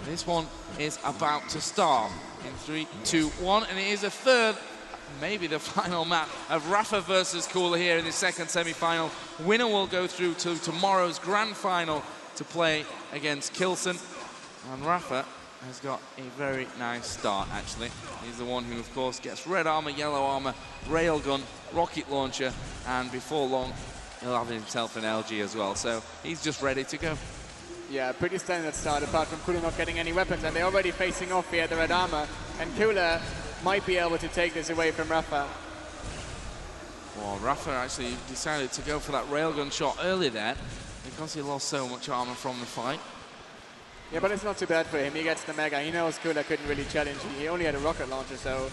This one is about to start in 3, 2, 1, and it is a third, maybe the final map of Rafa versus Kula here in the second semi-final. Winner will go through to tomorrow's grand final to play against Kilson. And Rafa has got a very nice start, actually. He's the one who, of course, gets red armor, yellow armor, railgun, rocket launcher, and before long, he'll have himself an LG as well. So he's just ready to go. Yeah, pretty standard start, apart from Kula not getting any weapons, and they're already facing off via the red armor. And Kula might be able to take this away from Rafa. Well, Rafa actually decided to go for that railgun shot early there because he lost so much armor from the fight. Yeah, but it's not too bad for him. He gets the mega. He knows Kula couldn't really challenge. He only had a rocket launcher, so...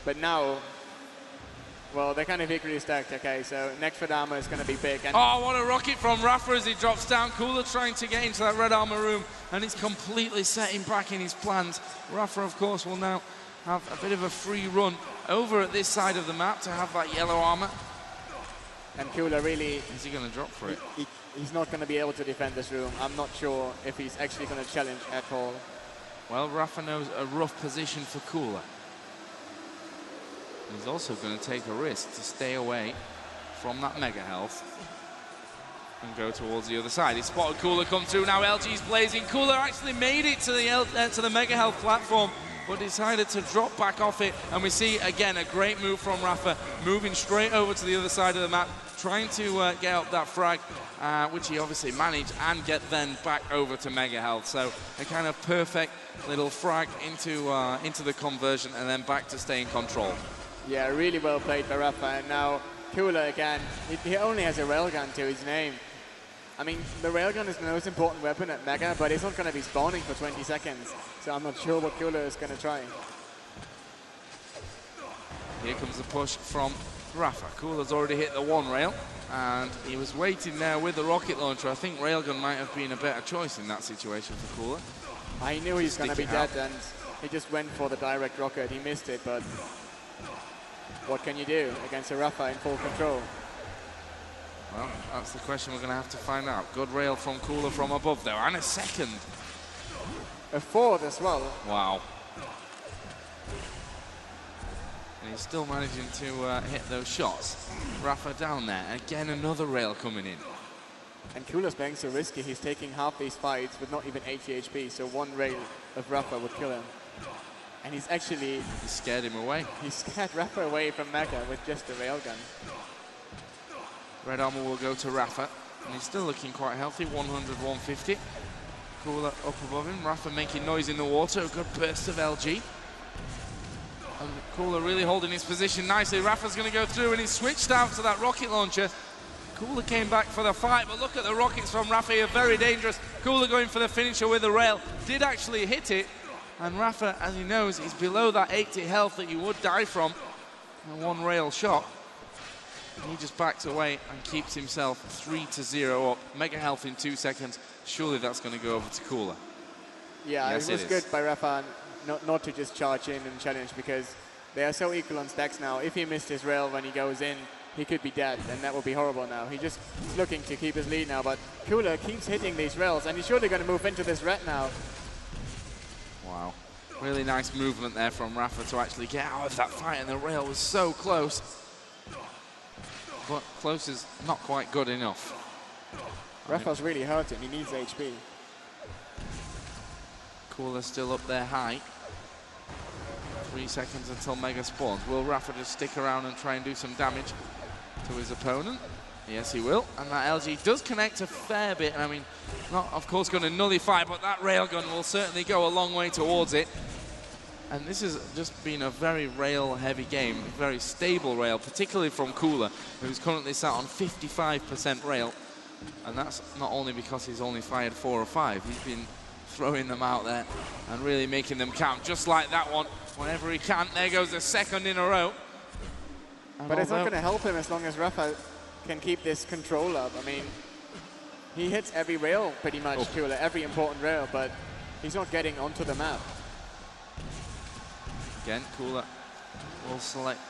But now... Well, they're kind of equally stacked, okay, so next red armor is going to be big. And oh, what a rocket from Rafa as he drops down. Kula trying to get into that red armor room, and it's completely set him back in his plans. Rafa, of course, will now have a bit of a free run over at this side of the map to have that yellow armor. And Kula really... Is he going to drop for it? He's not going to be able to defend this room. I'm not sure if he's actually going to challenge at all. Well, Rafa knows a rough position for Kula. He's also going to take a risk to stay away from that mega health and go towards the other side. He spotted Kula come through. Now LG's blazing. Kula actually made it to the mega health platform, but decided to drop back off it. And we see again a great move from Rafa, moving straight over to the other side of the map, trying to get up that frag, which he obviously managed, and get then back over to mega health. So a kind of perfect little frag into the conversion, and then back to stay in control. Yeah, really well played by Rafa. And now Kula again, he only has a railgun to his name. I mean, the railgun is the most important weapon at Mega, but it's not going to be spawning for 20 seconds. So I'm not sure what Kula is going to try. Here comes the push from Rafa. Kula's already hit the one rail, and he was waiting there with the rocket launcher. I think railgun might have been a better choice in that situation for Kula. I knew he was going to be dead, and he just went for the direct rocket. He missed it, but... What can you do against a Rafa in full control? Well, that's the question we're going to have to find out. Good rail from Kula from above, though, and a second. A fourth as well. Wow. And he's still managing to hit those shots. Rafa down there. Again, another rail coming in. And Kula's being so risky. He's taking half these fights with not even 80 HP, so one rail of Rafa would kill him. And he's actually... He scared him away. He scared Rafa away from Mega with just a railgun. Red armor will go to Rafa, and he's still looking quite healthy, 100, 150. Kula up above him, Rafa making noise in the water, a good burst of LG. And Kula really holding his position nicely. Rafa's going to go through, and he switched out to that rocket launcher. Kula came back for the fight, but look at the rockets from Rafa here, very dangerous. Kula going for the finisher with the rail, did actually hit it. And Rafa, as he knows, is below that 80 health that you would die from. And one rail shot. And he just backs away and keeps himself 3-0 up. Mega health in 2 seconds. Surely that's going to go over to Kula. Yeah, yes, it was good by Rafa not to just charge in and challenge, because they are so equal on stacks now. If he missed his rail when he goes in, he could be dead, and that would be horrible now. He's just looking to keep his lead now, but Kula keeps hitting these rails, and he's surely going to move into this red now. Wow, really nice movement there from Rafa to actually get out of that fight, and the rail was so close. But close is not quite good enough. Rafa's really hurting, he needs HP. Kula's still up there high. 3 seconds until Mega spawns. Will Rafa just stick around and try and do some damage to his opponent? Yes, he will. And that LG does connect a fair bit. And I mean, not of course going to nullify, but that railgun will certainly go a long way towards it. And this has just been a very rail-heavy game, very stable rail, particularly from Kula, who's currently sat on 55% rail. And that's not only because he's only fired 4 or 5. He's been throwing them out there and really making them count, just like that one. Whenever he can, there goes the second in a row. And but it's not going to help him as long as Rafa can keep this control up. I mean, he hits every rail pretty much, Kula, every important rail, but he's not getting onto the map. Again, Kula will select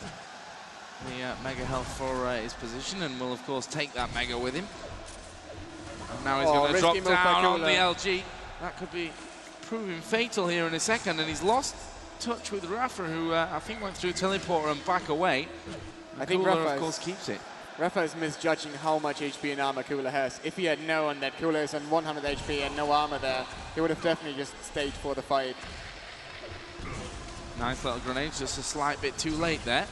the Mega health for his position, and will of course take that Mega with him. And now he's going to drop down on the LG. That could be proving fatal here in a second, and he's lost touch with Rafa, who I think went through teleporter and back away. I think Kula, Rafa, of course, keeps it. Rafa is misjudging how much HP and armor Kula has. If he had known that Kula is on 100 HP and no armor there, he would have definitely just stayed for the fight. Nice little grenade, just a slight bit too late there.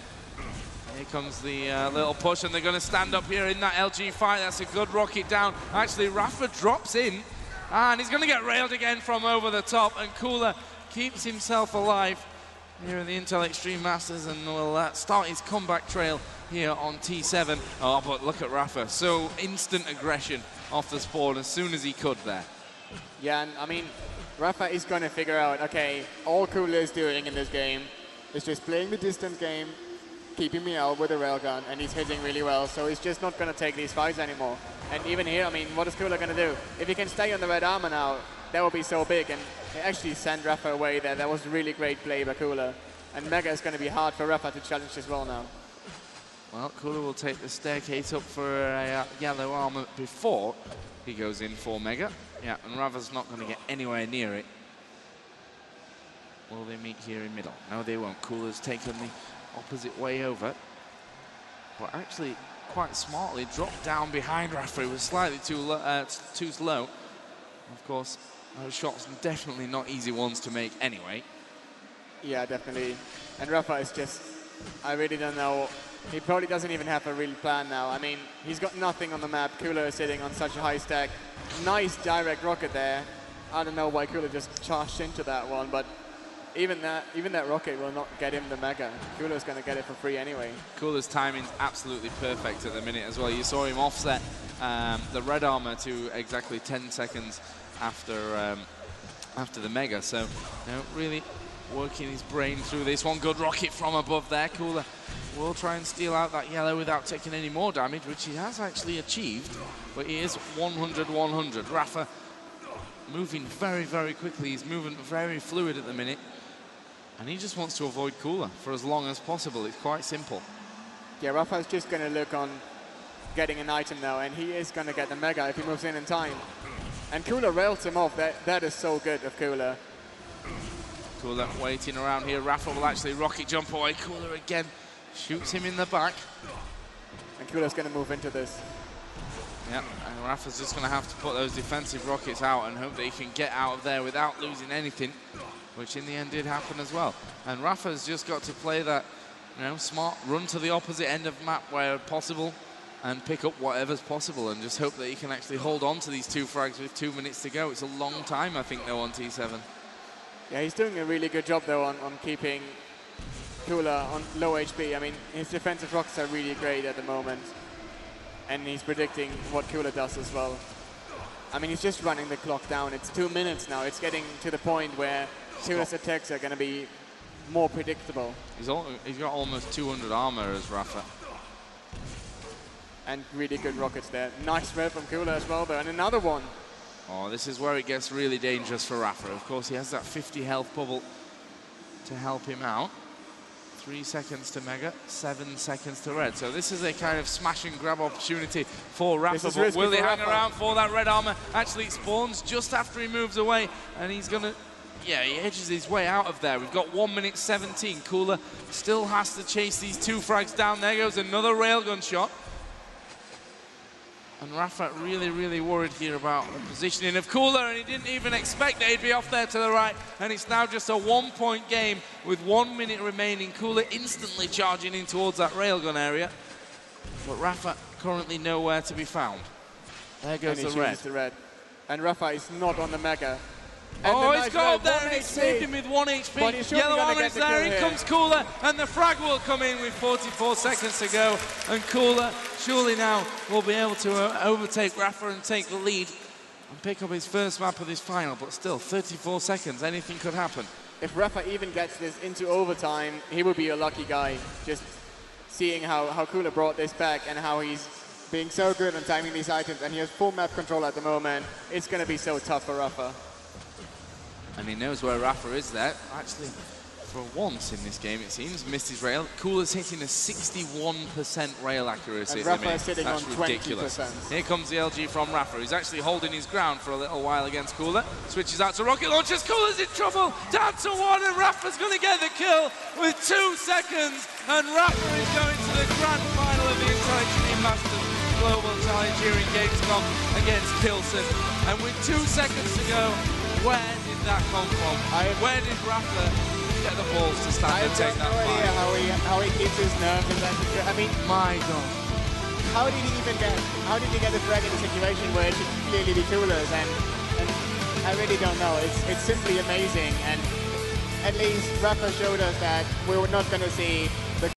Here comes the little push, and they're going to stand up here in that LG fight. That's a good rocket down. Actually, Rafa drops in, and he's going to get railed again from over the top, and Kula keeps himself alive here in the Intel Extreme Masters, and will start his comeback trail here on T7. Oh, but look at Rafa. So instant aggression off the spawn as soon as he could there. Yeah, and I mean, Rafa is going to figure out, okay, all Kula is doing in this game is just playing the distant game, keeping me out with a railgun, and he's hitting really well, so he's just not going to take these fights anymore. And even here, I mean, what is Kula going to do? If he can stay on the red armor now, that would be so big, and they actually sent Rafa away there. That was really great play by Kula. And Mega is going to be hard for Rafa to challenge as well now. Well, Kula will take the staircase up for a yellow armor before he goes in for Mega. Yeah, and Rafa's not going to get anywhere near it. Will they meet here in middle? No, they won't. Kula's taken the opposite way over. But actually, quite smartly, dropped down behind Rafa. It was slightly too slow. Of course, those shots are definitely not easy ones to make anyway. Yeah, definitely. And Rafa is just, I really don't know. He probably doesn't even have a real plan now. I mean, he's got nothing on the map. Kula is sitting on such a high stack. Nice direct rocket there. I don't know why Kula just charged into that one, but even that rocket will not get him the Mega. Kula's going to get it for free anyway. Kula's timing's absolutely perfect at the minute as well. You saw him offset the red armor to exactly 10 seconds after the Mega. So, you know, really working his brain through this one. Good rocket from above there. Kula will try and steal out that yellow without taking any more damage, which he has actually achieved. But he is 100-100. Rafa moving very, very quickly. He's moving very fluid at the minute. And he just wants to avoid Kula for as long as possible. It's quite simple. Yeah, Rafa's just going to look on getting an item now, and he is going to get the Mega if he moves in time. And Kula rails him off. That is so good of Kula. Kula waiting around here. Rafa will actually rocket jump away. Kula again shoots him in the back. And Kula's going to move into this. Yep, and Rafa's just going to have to put those defensive rockets out and hope that he can get out of there without losing anything, which in the end did happen as well. And Rafa's just got to play that, you know, smart run to the opposite end of the map where possible and pick up whatever's possible and just hope that he can actually hold on to these two frags with 2 minutes to go. It's a long time, I think, though, on T7. Yeah, he's doing a really good job, though, on keeping Kula on low HP. I mean, his defensive rockets are really great at the moment. And he's predicting what Kula does as well. I mean, he's just running the clock down. It's 2 minutes now. It's getting to the point where Kula's attacks are going to be more predictable. He's got almost 200 armor as Rafa. And really good rockets there. Nice rev from Kula as well, though. And another one. Oh, this is where it gets really dangerous for Rafa. Of course, he has that 50 health bubble to help him out. 3 seconds to Mega, 7 seconds to red. So this is a kind of smash and grab opportunity for Rafa. But will he hang around for that red armor? Actually, it spawns just after he moves away, and he's going to, yeah, he edges his way out of there. We've got 1 minute 17. Kula still has to chase these two frags down. There goes another railgun shot. And Rafa really, really worried here about the positioning of Kula, and he didn't even expect that he'd be off there to the right. And it's now just a 1-point game with 1 minute remaining. Kula instantly charging in towards that railgun area. But Rafa currently nowhere to be found. There goes the red. And Rafa is not on the Mega. And he's got up there and he saved him with 1 HP. Yellow armor is there, in comes Kula, and the frag will come in with 44 seconds to go. And Kula surely now will be able to overtake Rafa and take the lead and pick up his first map of this final. But still, 34 seconds, anything could happen. If Rafa even gets this into overtime, he will be a lucky guy. Just seeing how Kula brought this back and how he's being so good on timing these items, and he has full map control at the moment. It's going to be so tough for Rafa. And he knows where Rafa is there. Actually, for once in this game, it seems. Missed his rail. Kula's hitting a 61% rail accuracy. And Rafa is sitting That's on ridiculous. 20%. Here comes the LG from Rafa. He's actually holding his ground for a little while against Kula. Switches out to rocket launchers. Kula's in trouble. Down to 1, and Rafa's going to get the kill with 2 seconds. And Rafa is going to the grand final of the Intellectually Masters Global Challenge here in Gamescom against Kilson. And with 2 seconds to go, where did that come from? Where did Rafa get the balls to stand and take that fight? I have no idea how he keeps his nerve in that situation. I mean, my God. How did he get the frag in a situation where it should clearly be Kula's? And I really don't know. It's simply amazing. And at least Rapha showed us that we were not going to see